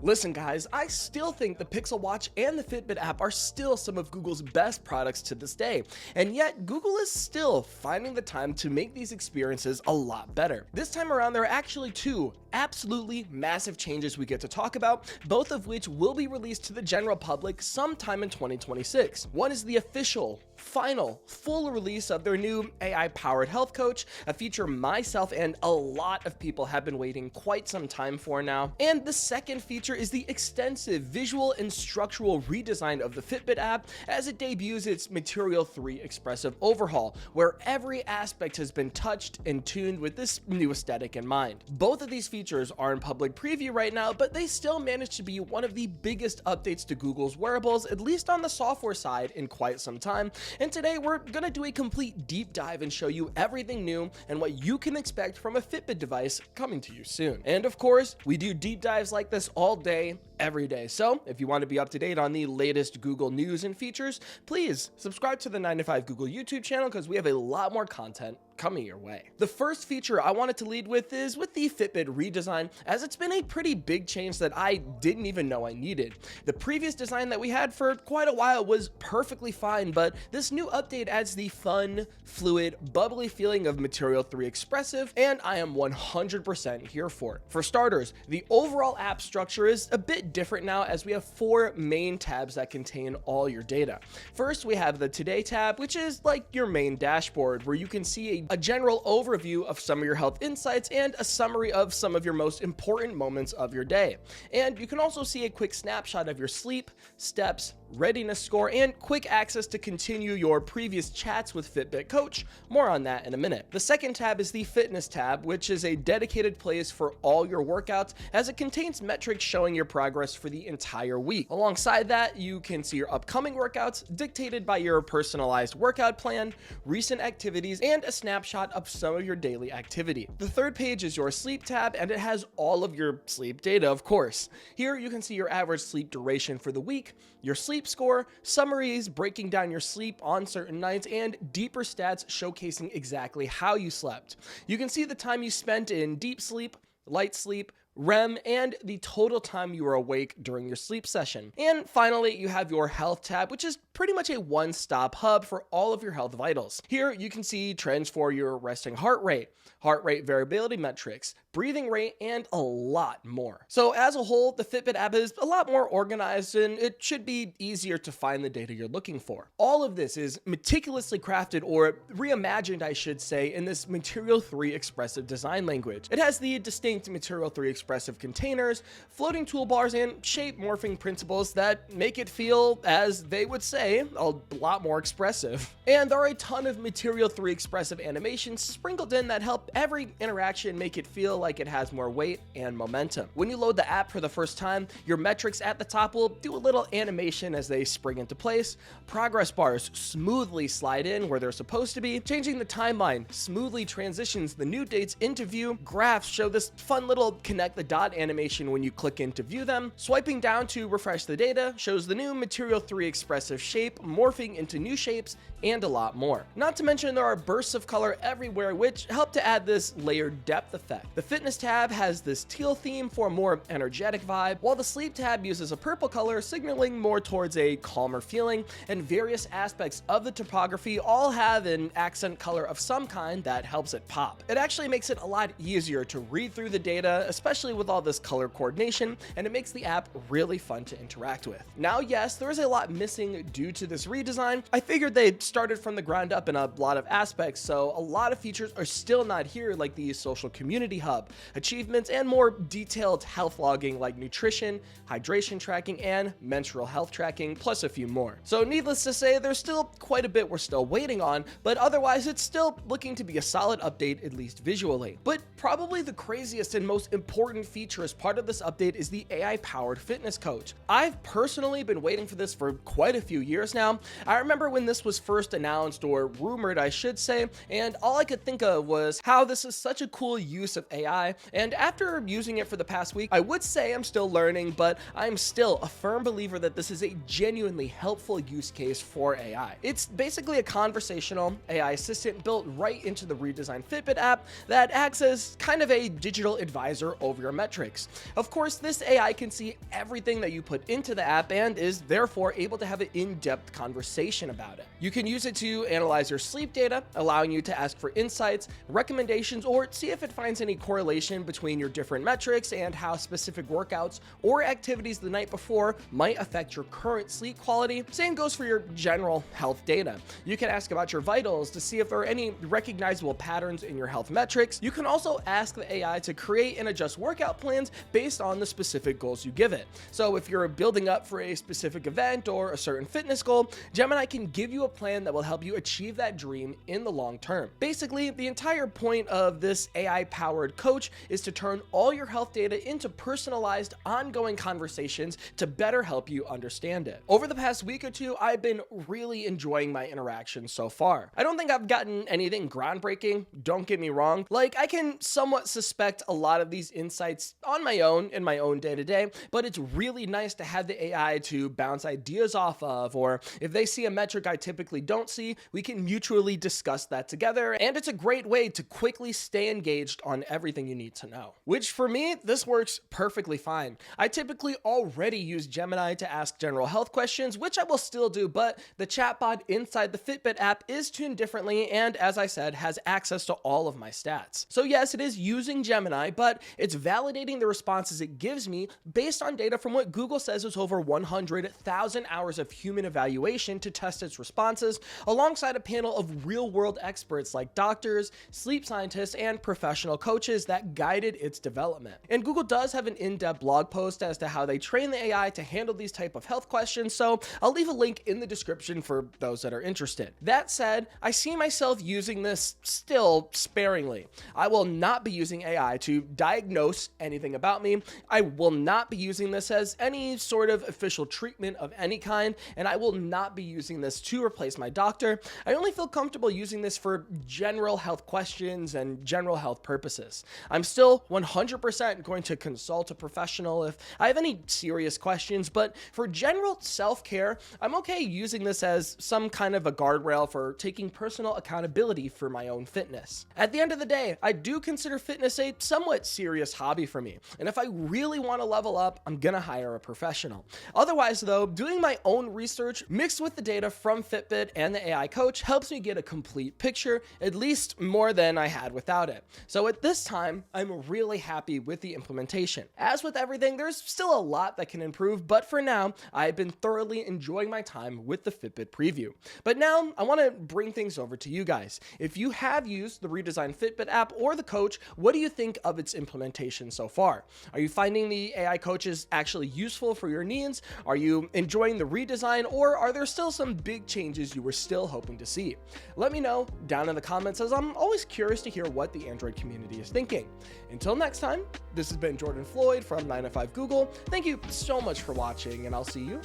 Listen guys, I still think the Pixel Watch and the Fitbit app are still some of Google's best products to this day, and yet Google is still finding the time to make these experiences a lot better. This time around, there are actually two absolutely massive changes we get to talk about, both of which will be released to the general public sometime in 2026. One is the official, final, full release of their new AI-powered health coach, a feature myself and a lot of people have been waiting quite some time for now. And the second feature is the extensive visual and structural redesign of the Fitbit app as it debuts its Material 3 Expressive Overhaul, where every aspect has been touched and tuned with this new aesthetic in mind. Both of these features are in public preview right now, but they still managed to be one of the biggest updates to Google's wearables, at least on the software side, in quite some time. And today we're gonna do a complete deep dive and show you everything new and what you can expect from a Fitbit device coming to you soon. And of course, we do deep dives like this all day, every day. So if you want to be up to date on the latest Google news and features, please subscribe to the 9 to 5 Google YouTube channel because we have a lot more content coming your way. The first feature I wanted to lead with is with the Fitbit redesign, as it's been a pretty big change that I didn't even know I needed. The previous design that we had for quite a while was perfectly fine, but this new update adds the fun, fluid, bubbly feeling of Material 3 Expressive, and I am 100% here for it. For starters, the overall app structure is a bit different now, as we have 4 main tabs that contain all your data. First, we have the Today tab, which is like your main dashboard, where you can see a general overview of some of your health insights and a summary of some of your most important moments of your day. And you can also see a quick snapshot of your sleep, steps, readiness score, and quick access to continue your previous chats with Fitbit Coach. More on that in a minute. The second tab is the Fitness tab, which is a dedicated place for all your workouts, as it contains metrics showing your progress for the entire week. Alongside that, you can see your upcoming workouts dictated by your personalized workout plan, recent activities, and a snapshot of some of your daily activity. The third page is your Sleep tab, and it has all of your sleep data, of course. Here you can see your average sleep duration for the week, your sleep score, summaries breaking down your sleep on certain nights, and deeper stats showcasing exactly how you slept. You can see the time you spent in deep sleep, light sleep, REM, and the total time you were awake during your sleep session. And finally, you have your Health tab, which is pretty much a one-stop hub for all of your health vitals. Here you can see trends for your resting heart rate variability metrics, breathing rate, and a lot more. So as a whole, the Fitbit app is a lot more organized, and it should be easier to find the data you're looking for. All of this is meticulously crafted, or reimagined I should say, in this Material 3 Expressive design language. It has the distinct Material 3 Expressive containers, floating toolbars, and shape morphing principles that make it feel, as they would say, a lot more expressive. And there are a ton of Material 3 Expressive animations sprinkled in that help every interaction make it feel like it has more weight and momentum. When you load the app for the first time, your metrics at the top will do a little animation as they spring into place. Progress bars smoothly slide in where they're supposed to be. Changing the timeline smoothly transitions the new dates into view. Graphs show this fun little connect the dot animation when you click in to view them. Swiping down to refresh the data shows the new Material 3 Expressive shape morphing into new shapes, and a lot more. Not to mention there are bursts of color everywhere, which help to add this layered depth effect. The Fitness tab has this teal theme for a more energetic vibe, while the Sleep tab uses a purple color, signaling more towards a calmer feeling, and various aspects of the topography all have an accent color of some kind that helps it pop. It actually makes it a lot easier to read through the data, especially with all this color coordination, and it makes the app really fun to interact with. Now, yes, there is a lot missing due to this redesign. I figured they started from the ground up in a lot of aspects, so a lot of features are still not here, like the social community hub, achievements, and more detailed health logging like nutrition, hydration tracking, and menstrual health tracking, plus a few more. So needless to say, there's still quite a bit we're still waiting on, but otherwise it's still looking to be a solid update, at least visually. But probably the craziest and most important feature as part of this update is the AI-powered fitness coach. I've personally been waiting for this for quite a few years now. I remember when this was first announced, or rumored I should say, and all I could think of was how this is such a cool use of AI, and after using it for the past week, I would say I'm still learning, but I'm still a firm believer that this is a genuinely helpful use case for AI. It's basically a conversational AI assistant built right into the redesigned Fitbit app that acts as kind of a digital advisor over your metrics. Of course, this AI can see everything that you put into the app and is therefore able to have an in-depth conversation about it. You can use it to analyze your sleep data, allowing you to ask for insights, recommendations, or see if it finds any correlation between your different metrics and how specific workouts or activities the night before might affect your current sleep quality. Same goes for your general health data. You can ask about your vitals to see if there are any recognizable patterns in your health metrics. You can also ask the AI to create and adjust workout plans based on the specific goals you give it. So if you're building up for a specific event or a certain fitness goal, Gemini can give you a plan that will help you achieve that dream in the long term. Basically, the entire point of this AI-powered coach is to turn all your health data into personalized, ongoing conversations to better help you understand it. Over the past week or two, I've been really enjoying my interactions so far. I don't think I've gotten anything groundbreaking, don't get me wrong. Like, I can somewhat suspect a lot of these insights on my own in my own day-to-day, but it's really nice to have the AI to bounce ideas off of, or if they see a metric I typically don't see, we can mutually discuss that together, and it's a great way to quickly stay engaged on everything you need to know. Which for me, this works perfectly fine. I typically already use Gemini to ask general health questions, which I will still do, but the chatbot inside the Fitbit app is tuned differently and, as I said, has access to all of my stats. So yes, it is using Gemini, but it's validating the responses it gives me based on data from what Google says is over 100,000 hours of human evaluation to test its responses, alongside a panel of real-world experts like doctors, sleep scientists, and professional coaches that guided its development. And Google does have an in-depth blog post as to how they train the AI to handle these type of health questions, so I'll leave a link in the description for those that are interested. That said, I see myself using this still sparingly. I will not be using AI to diagnose anything about me. I will not be using this as any sort of official treatment of any kind, and I will not be using this to replace my doctor. I only feel comfortable using this for general health questions and general health purposes. I'm still 100% going to consult a professional if I have any serious questions, but for general self-care, I'm okay using this as some kind of a guardrail for taking personal accountability for my own fitness. At the end of the day, I do consider fitness a somewhat serious hobby for me, and if I really want to level up, I'm gonna hire a professional. Otherwise though, doing my own research mixed with the data from Fitbit and the AI coach helps me get a complete picture, at least more than I had without it. So at this time, I'm really happy with the implementation. As with everything, there's still a lot that can improve, but for now, I've been thoroughly enjoying my time with the Fitbit preview. But now, I want to bring things over to you guys. If you have used the redesigned Fitbit app or the coach, what do you think of its implementation so far? Are you finding the AI coaches actually useful for your needs? Are you enjoying the redesign, or are there still some big changes you were still hoping to see? Let me know down in the comments, as I'm always curious to hear what the Android community is thinking. Until next time, this has been Jordan Floyd from 9to5 Google. Thank you so much for watching, and I'll see you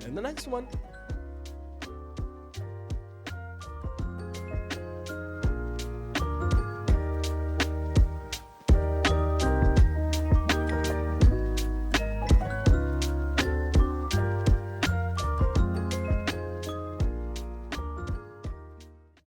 in the next one.